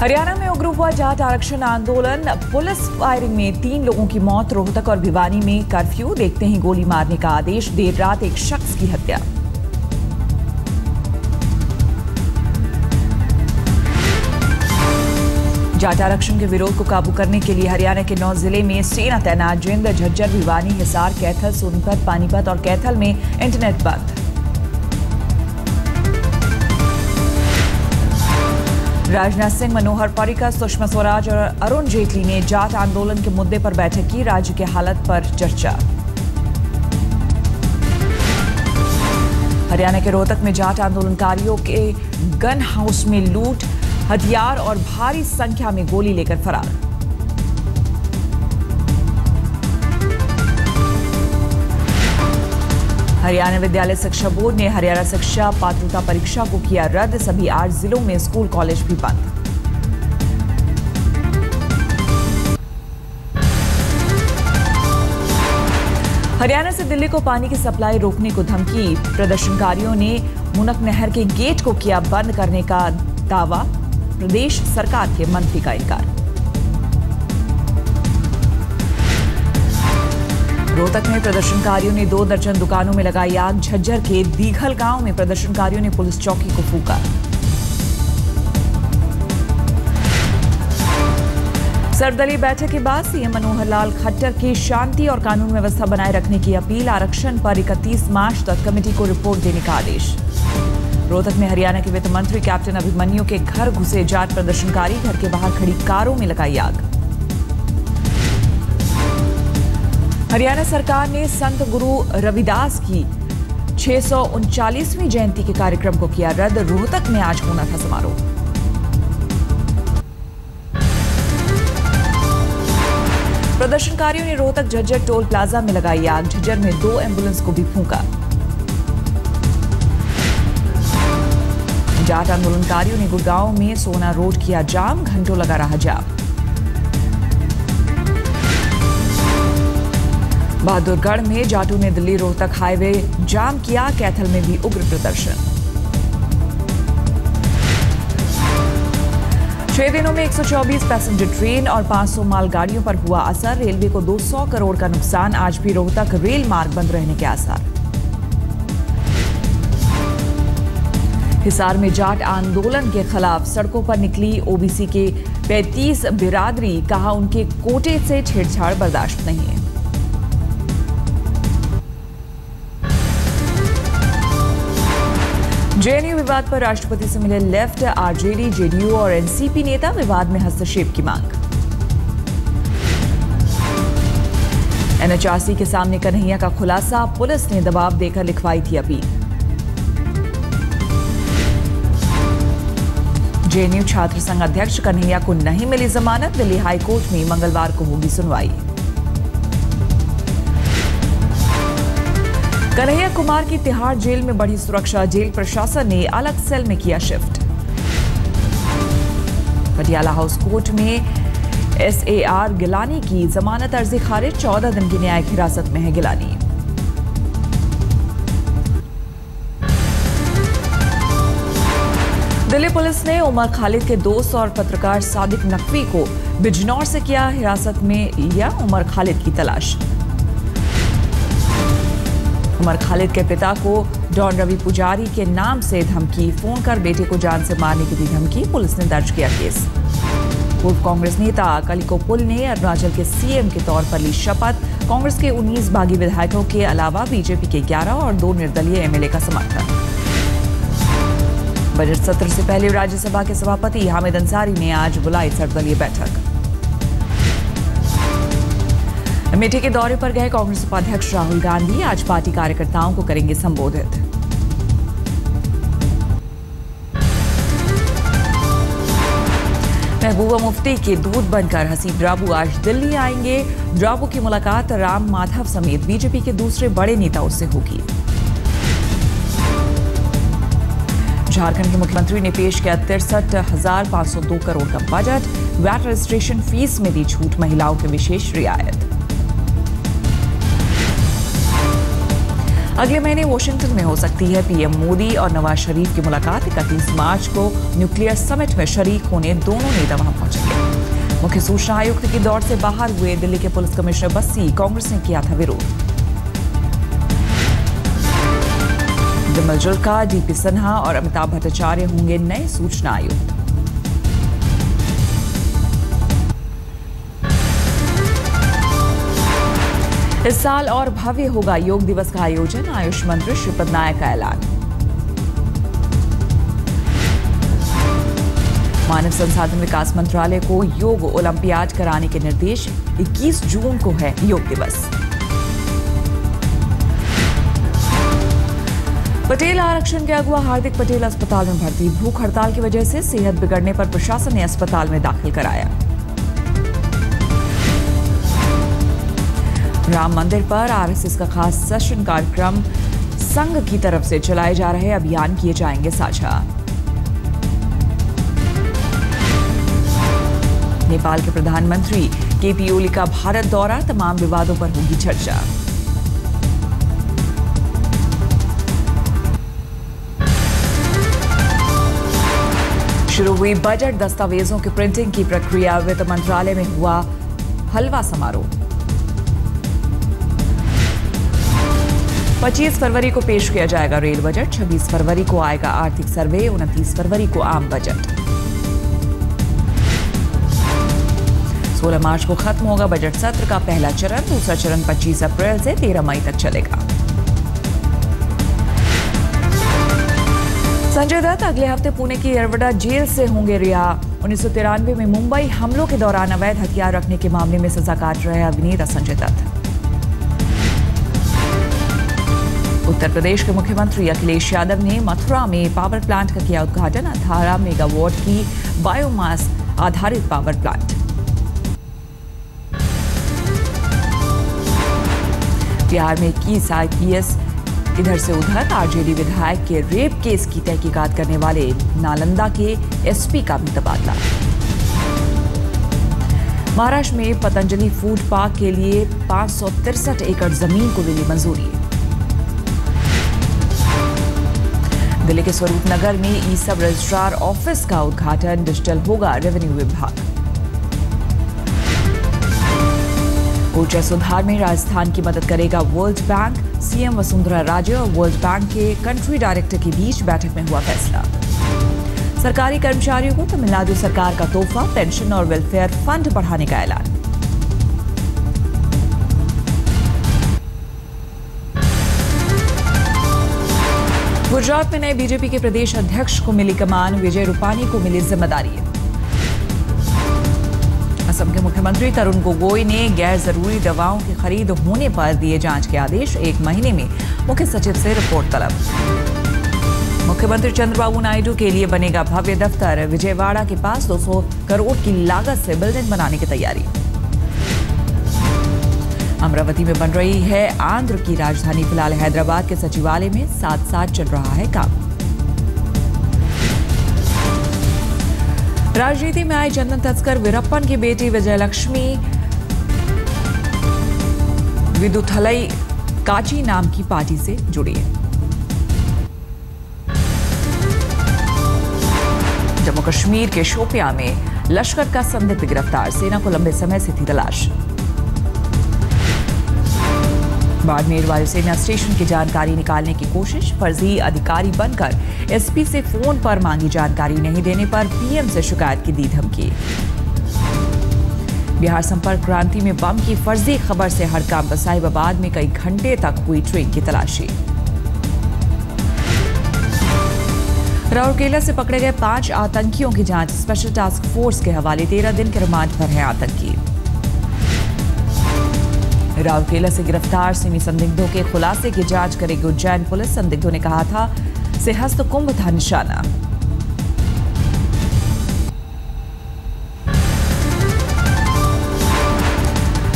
हरियाणा में उग्र हुआ जाट आरक्षण आंदोलन, पुलिस फायरिंग में 3 लोगों की मौत। रोहतक और भिवानी में कर्फ्यू, देखते ही गोली मारने का आदेश। देर रात एक शख्स की हत्या। जाट आरक्षण के विरोध को काबू करने के लिए हरियाणा के 9 जिले में सेना तैनात। जिंद, झज्जर, भिवानी, हिसार, कैथल, सोनीपत, पानीपत और कैथल में इंटरनेट बंद। राजनाथ सिंह, मनोहर पर्रिकर, सुषमा स्वराज और अरुण जेटली ने जाट आंदोलन के मुद्दे पर बैठक की। राज्य की हालत पर चर्चा। हरियाणा के रोहतक में जाट आंदोलनकारियों के गन हाउस में लूट, हथियार और भारी संख्या में गोली लेकर फरार। हरियाणा विद्यालय शिक्षा बोर्ड ने हरियाणा शिक्षा पात्रता परीक्षा को किया रद्द। सभी 8 जिलों में स्कूल कॉलेज भी बंद। हरियाणा से दिल्ली को पानी की सप्लाई रोकने को धमकी। प्रदर्शनकारियों ने मुनक नहर के गेट को किया बंद करने का दावा। प्रदेश सरकार के मंत्री का इनकार। रोहतक में प्रदर्शनकारियों ने 2 दर्जन दुकानों में लगाई आग। झज्जर के दीघल गांव में प्रदर्शनकारियों ने पुलिस चौकी को फूंका। सर्वदलीय बैठक के बाद सीएम मनोहर लाल खट्टर की शांति और कानून व्यवस्था बनाए रखने की अपील। आरक्षण पर 31 मार्च तक कमेटी को रिपोर्ट देने का आदेश। रोहतक में हरियाणा के वित्त मंत्री कैप्टन अभिमन्यु के घर घुसे जाट प्रदर्शनकारी। घर के बाहर खड़ी कारों में लगाई आग। हरियाणा सरकार ने संत गुरु रविदास की 639वीं जयंती के कार्यक्रम को किया रद्द। रोहतक में आज होना था समारोह। प्रदर्शनकारियों ने रोहतक झज्जर टोल प्लाजा में लगाई आग। झज्जर में 2 एम्बुलेंस को भी फूंका। जाट आंदोलनकारियों ने गुड़गांव में सोना रोड किया जाम। घंटों लगा रहा जाम। बहादुरगढ़ में जाटों ने दिल्ली रोहतक हाईवे जाम किया। कैथल में भी उग्र प्रदर्शन। 6 दिनों में 124 पैसेंजर ट्रेन और 500 मालगाड़ियों पर हुआ असर। रेलवे को 200 करोड़ का नुकसान। आज भी रोहतक रेल मार्ग बंद रहने के आसार। हिसार में जाट आंदोलन के खिलाफ सड़कों पर निकली ओबीसी के 35 बिरादरी। कहा, उनके कोटे से छेड़छाड़ बर्दाश्त नहीं है। जेएनयू विवाद पर राष्ट्रपति से मिले लेफ्ट, आरजेडी, जेडीयू और एनसीपी नेता। विवाद में हस्तक्षेप की मांग। एनएचआरसी के सामने कन्हैया का खुलासा। पुलिस ने दबाव देकर लिखवाई थी अपील। जेएनयू छात्र संघ अध्यक्ष कन्हैया को नहीं मिली जमानत। दिल्ली हाईकोर्ट में मंगलवार को होगी सुनवाई। कन्हैया कुमार की तिहाड़ जेल में बढ़ी सुरक्षा। जेल प्रशासन ने अलग सेल में किया शिफ्ट। पटियाला हाउस कोर्ट में एसएआर गिलानी की जमानत अर्जी खारिज। 14 दिन की न्यायिक हिरासत में है गिलानी। दिल्ली पुलिस ने उमर खालिद के दोस्त और पत्रकार सादिक नकवी को बिजनौर से किया हिरासत में लिया। उमर खालिद की तलाश। उमर खालिद के पिता को डॉन रवि पुजारी के नाम से धमकी। फोन कर बेटे को जान से मारने की दी धमकी। पुलिस ने दर्ज किया केस। पूर्व कांग्रेस नेता कलिको पुल ने अरुणाचल के सीएम के तौर पर ली शपथ। कांग्रेस के 19 बागी विधायकों के अलावा बीजेपी के 11 और 2 निर्दलीय एमएलए का समर्थन। बजट सत्र से पहले राज्यसभा के सभापति हामिद अंसारी ने आज बुलाई सर्वदलीय बैठक। अमेठी के दौरे पर गए कांग्रेस उपाध्यक्ष राहुल गांधी। आज पार्टी कार्यकर्ताओं को करेंगे संबोधित। महबूबा मुफ्ती के दूत बनकर हसीब ड्राबू आज दिल्ली आएंगे। ड्राबू की मुलाकात राम माधव समेत बीजेपी के दूसरे बड़े नेताओं से होगी। झारखंड के मुख्यमंत्री ने पेश किया 63,502 करोड़ का बजट। वैट रजिस्ट्रेशन फीस में दी छूट। महिलाओं के विशेष रियायत। अगले महीने वॉशिंगटन में हो सकती है पीएम मोदी और नवाज शरीफ की मुलाकात। 31 मार्च को न्यूक्लियर समिट में शरीक होने दोनों नेता वहां पहुंचेंगे। मुख्य सूचना आयुक्त की दौड़ से बाहर हुए दिल्ली के पुलिस कमिश्नर बस्सी, कांग्रेस ने किया था विरोध। विमल जुल्का, डीपी सिन्हा और अमिताभ भट्टाचार्य होंगे नए सूचना आयुक्त। इस साल और भव्य होगा योग दिवस का आयोजन, आयुष मंत्री श्रीपद नायक का ऐलान। मानव संसाधन विकास मंत्रालय को योग ओलंपियाड कराने के निर्देश। 21 जून को है योग दिवस। पटेल आरक्षण के अगुआ हार्दिक पटेल अस्पताल में भर्ती। भूख हड़ताल की वजह से सेहत बिगड़ने पर प्रशासन ने अस्पताल में दाखिल कराया। राम मंदिर पर आरएसएस का खास सेशन कार्यक्रम। संघ की तरफ से चलाए जा रहे अभियान किए जाएंगे साझा। नेपाल के प्रधानमंत्री केपी ओली का भारत दौरा। तमाम विवादों पर होगी चर्चा। शुरू हुई बजट दस्तावेजों की प्रिंटिंग की प्रक्रिया। वित्त मंत्रालय में हुआ हलवा समारोह। 25 फरवरी को पेश किया जाएगा रेल बजट। 26 फरवरी को आएगा आर्थिक सर्वे। 29 फरवरी को आम बजट। 16 मार्च को खत्म होगा बजट सत्र का पहला चरण। दूसरा चरण 25 अप्रैल से 13 मई तक चलेगा। संजय दत्त अगले हफ्ते पुणे की यरवडा जेल से होंगे रिहा। 1993 में मुंबई हमलों के दौरान अवैध हथियार रखने के मामले में सजा काट रहे अभिनेता संजय दत्त। उत्तर प्रदेश के मुख्यमंत्री अखिलेश यादव ने मथुरा में पावर प्लांट का किया उद्घाटन। 18 मेगावाट की बायोमास आधारित पावर प्लांट। बिहार में 21 आईपीएस इधर से उधर। आरजेडी विधायक के रेप केस की तहकीकात करने वाले नालंदा के एसपी का भी तबादला। महाराष्ट्र में पतंजलि फूड पार्क के लिए 563 एकड़ जमीन को मिली मंजूरी। दिल्ली के स्वरूप नगर में ई सब रजिस्ट्रार ऑफिस का उद्घाटन। डिजिटल होगा रेवेन्यू विभाग। ऊर्जा सुधार में राजस्थान की मदद करेगा world bank. CM Vasundhara Raje और वर्ल्ड बैंक के कंट्री डायरेक्टर के बीच बैठक में हुआ फैसला। सरकारी कर्मचारियों को तमिलनाडु सरकार का तोहफा। पेंशन और वेलफेयर फंड बढ़ाने का ऐलान। गुजरात में नए बीजेपी के प्रदेश अध्यक्ष को मिली कमान। विजय रूपानी को मिली जिम्मेदारी। असम के मुख्यमंत्री तरुण गोगोई ने गैर जरूरी दवाओं की खरीद होने पर दिए जांच के आदेश। 1 महीने में मुख्य सचिव से रिपोर्ट तलब। मुख्यमंत्री चंद्रबाबू नायडू के लिए बनेगा भव्य दफ्तर। विजयवाड़ा के पास 200 करोड़ की लागत से बिल्डिंग बनाने की तैयारी। अमरावती में बन रही है आंध्र की राजधानी। फिलहाल हैदराबाद के सचिवालय में साथ-साथ चल रहा है काम। राजनीति में आए चंदन तस्कर वीरप्पन की बेटी विजयलक्ष्मी विदुथलई काची नाम की पार्टी से जुड़ी है। जम्मू कश्मीर के शोपियां में लश्कर का संदिग्ध गिरफ्तार। सेना को लंबे समय से थी तलाश। बाड़मेर वायुसेना स्टेशन की जानकारी निकालने की कोशिश। फर्जी अधिकारी बनकर एसपी से फोन पर मांगी जानकारी नहीं देने पर पीएम से शिकायत की दी धमकी। बिहार संपर्क क्रांति में बम की फर्जी खबर से हड़कंप। साहिबाबाद में कई घंटे तक हुई ट्रेन की तलाशी। राउरकेला से पकड़े गए 5 आतंकियों की जांच। स्पेशल टास्क फोर्स के हवाले। 13 दिन के रिमांड पर है आतंकी। राउरकेला से गिरफ्तार सिमी संदिग्धों के खुलासे की जांच करेगी उज्जैन पुलिस। संदिग्धों ने कहा था सिंहस्थ कुंभ था निशाना।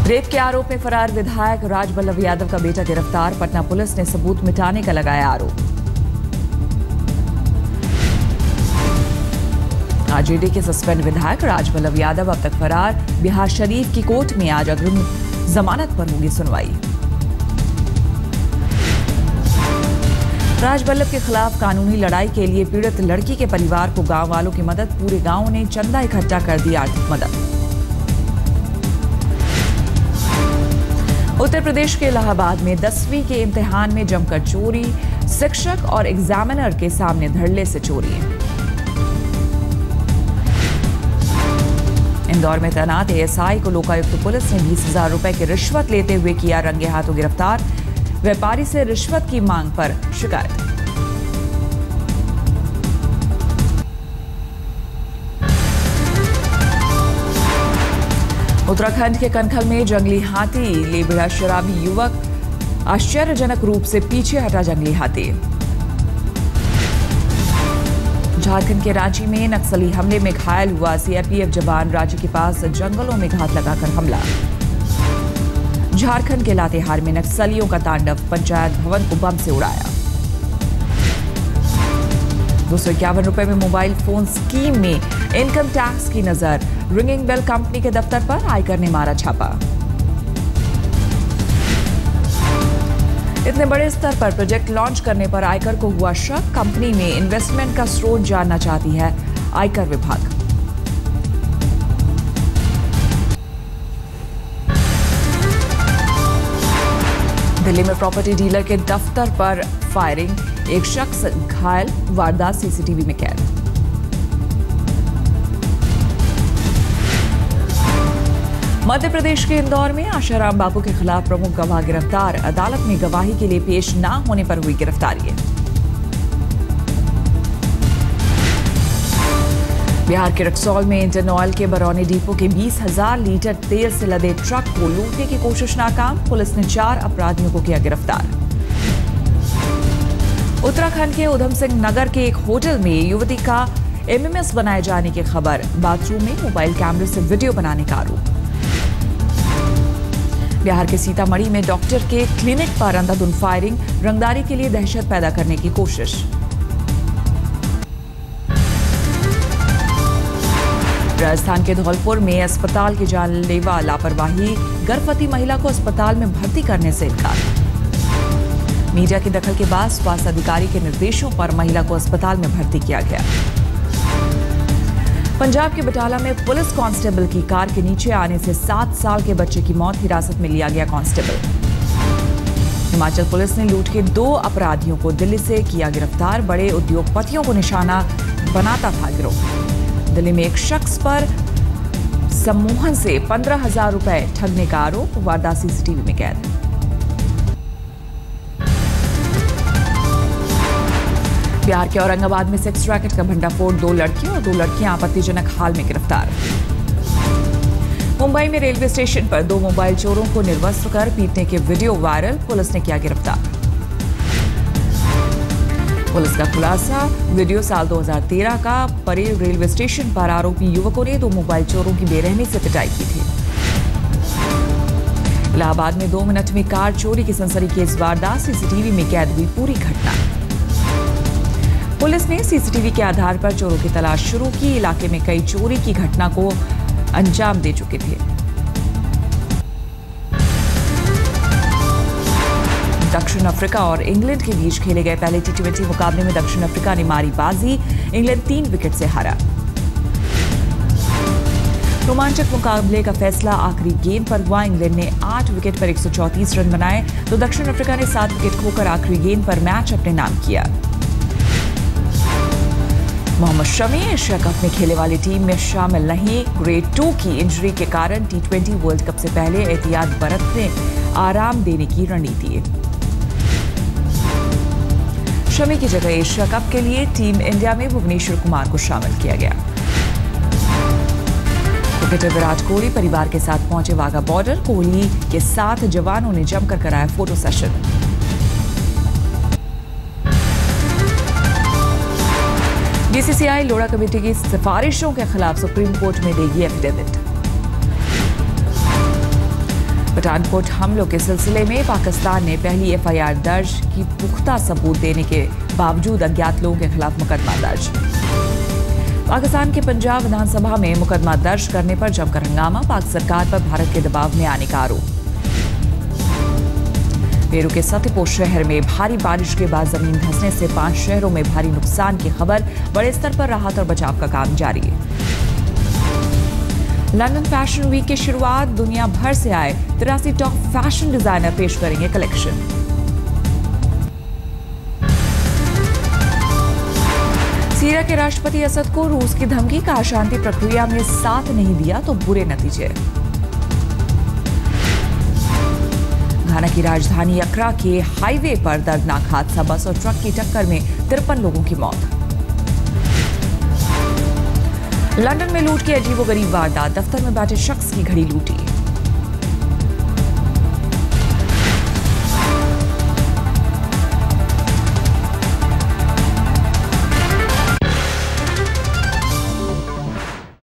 रेप के आरोप में फरार विधायक राजबल्लभ यादव का बेटा गिरफ्तार। पटना पुलिस ने सबूत मिटाने का लगाया आरोप। आरजेडी के सस्पेंड विधायक राजबल्लभ यादव अब तक फरार। बिहार शरीफ की कोर्ट में आज अग्रिम जमानत पर होगी सुनवाई। राजबल्लभ के खिलाफ कानूनी लड़ाई के लिए पीड़ित लड़की के परिवार को गांव वालों की मदद, पूरे गांव ने चंदा इकट्ठा कर दी आर्थिक मदद। उत्तर प्रदेश के इलाहाबाद में 10वीं के इम्तिहान में जमकर चोरी, शिक्षक और एग्जामिनर के सामने धड़ल्ले से चोरी। इंदौर में तैनात एएसआई को लोकायुक्त पुलिस ने 20,000 रुपए की रिश्वत लेते हुए किया रंगे हाथों गिरफ्तार। व्यापारी से रिश्वत की मांग पर शिकायत। उत्तराखंड के कनखल में जंगली हाथी ले भिड़ा शराबी युवक, आश्चर्यजनक रूप से पीछे हटा जंगली हाथी। झारखंड के रांची में नक्सली हमले में घायल हुआ सीआरपीएफ जवान, राज्य के पास जंगलों में घात लगाकर हमला। झारखंड के लातेहार में नक्सलियों का तांडव, पंचायत भवन को बम से उड़ाया। 251 रुपए में मोबाइल फोन स्कीम में इनकम टैक्स की नजर, रिंगिंग बेल कंपनी के दफ्तर पर आयकर ने मारा छापा। इतने बड़े स्तर पर प्रोजेक्ट लॉन्च करने पर आयकर को हुआ शक, कंपनी में इन्वेस्टमेंट का स्रोत जानना चाहती है आयकर विभाग। दिल्ली में प्रॉपर्टी डीलर के दफ्तर पर फायरिंग, एक शख्स घायल, वारदात सीसीटीवी में कैद। मध्य प्रदेश के इंदौर में आशाराम बापू के खिलाफ प्रमुख गवाह गिरफ्तार, अदालत में गवाही के लिए पेश न होने पर हुई गिरफ्तारी। बिहार के रक्सौल में इंडियन ऑयल के बरौनी डिपो के 20,000 लीटर तेल से लदे ट्रक को लूटने की कोशिश नाकाम, पुलिस ने 4 अपराधियों को किया गिरफ्तार। उत्तराखंड के उधम सिंह नगर के एक होटल में युवती का एमएमएस बनाए जाने की खबर, बाथरूम में मोबाइल कैमरे से वीडियो बनाने का आरोप। बिहार के सीतामढ़ी में डॉक्टर के क्लिनिक पर अंधाधुंध फायरिंग, रंगदारी के लिए दहशत पैदा करने की कोशिश। राजस्थान के धौलपुर में अस्पताल की जानलेवा लापरवाही, गर्भवती महिला को अस्पताल में भर्ती करने से इनकार। मीडिया की दखल के बाद स्वास्थ्य अधिकारी के निर्देशों पर महिला को अस्पताल में भर्ती किया गया। पंजाब के बटाला में पुलिस कांस्टेबल की कार के नीचे आने से 7 साल के बच्चे की मौत, हिरासत में लिया गया कांस्टेबल। हिमाचल पुलिस ने लूट के 2 अपराधियों को दिल्ली से किया गिरफ्तार, बड़े उद्योगपतियों को निशाना बनाता था गिरोह। दिल्ली में एक शख्स पर सम्मोहन से 15,000 रुपए ठगने का आरोप, वारदात सीसीटीवी में कैद। बिहार के औरंगाबाद में सेक्स रैकेट का भंडाफोड़, 2 लड़कियों और 2 लड़कियां आपत्तिजनक हाल में गिरफ्तार। मुंबई में रेलवे स्टेशन पर 2 मोबाइल चोरों को निर्वस्त्र कर पीटने के वीडियो वायरल, पुलिस ने किया गिरफ्तार। पुलिस का खुलासा, वीडियो साल 2013 का, परेल रेलवे स्टेशन पर आरोपी युवकों ने 2 मोबाइल चोरों की बेरहमी से पिटाई की थी। इलाहाबाद में 2 मिनट में कार चोरी की सनसनीखेज वारदात, सीसीटीवी में कैद हुई पूरी घटना। पुलिस ने सीसीटीवी के आधार पर चोरों की तलाश शुरू की, इलाके में कई चोरी की घटना को अंजाम दे चुके थे। दक्षिण अफ्रीका और इंग्लैंड के बीच खेले गए पहले T20 मुकाबले में दक्षिण अफ्रीका ने मारी बाजी, इंग्लैंड 3 विकेट से हारा। रोमांचक मुकाबले का फैसला आखिरी गेंद पर हुआ, इंग्लैंड ने 8 विकेट पर 134 रन बनाए तो दक्षिण अफ्रीका ने 7 विकेट खोकर आखिरी गेंद पर मैच अपने नाम किया। मोहम्मद शमी एशिया कप में खेले वाली टीम में शामिल नहीं, ग्रेड 2 की इंजरी के कारण T20 वर्ल्ड कप से पहले एहतियात बरतने, आराम देने की रणनीति। शमी की जगह एशिया कप के लिए टीम इंडिया में भुवनेश्वर कुमार को शामिल किया गया। क्रिकेटर विराट कोहली परिवार के साथ पहुंचे वाघा बॉर्डर, कोहली के साथ जवानों ने जमकर कराया photo session. BCCI Lodha committee की सिफारिशों के खिलाफ सुप्रीम कोर्ट में देगी एफिडेविट। पठानकोट हमलों के सिलसिले में पाकिस्तान ने पहली एफआईआर दर्ज की, पुख्ता सबूत देने के बावजूद अज्ञात लोगों के खिलाफ मुकदमा दर्ज। पाकिस्तान के पंजाब विधानसभा में मुकदमा दर्ज करने पर जमकर हंगामा, पाक सरकार पर भारत के दबाव में आने का आरोप। पेरू के सत्यपो शहर में भारी बारिश के बाद जमीन धंसने से 5 शहरों में भारी नुकसान की खबर। बड़े स्तर पर राहत और बचाव का काम जारी है। लंदन फैशन वीक की शुरुआत। दुनिया भर से आए 83 टॉप फैशन डिजाइनर पेश करेंगे कलेक्शन। सीरिया के राष्ट्रपति असद को रूस की धमकी का शांति प्रक्रिया में साथ नहीं दिया तो बुरे नतीजे। घाना की राजधानी अक्रा के हाईवे पर दर्दनाक हादसा। बस और ट्रक की टक्कर में 53 लोगों की मौत। लंदन में लूट की अजीबोगरीब वारदात। दफ्तर में बैठे शख्स की घड़ी लूटी।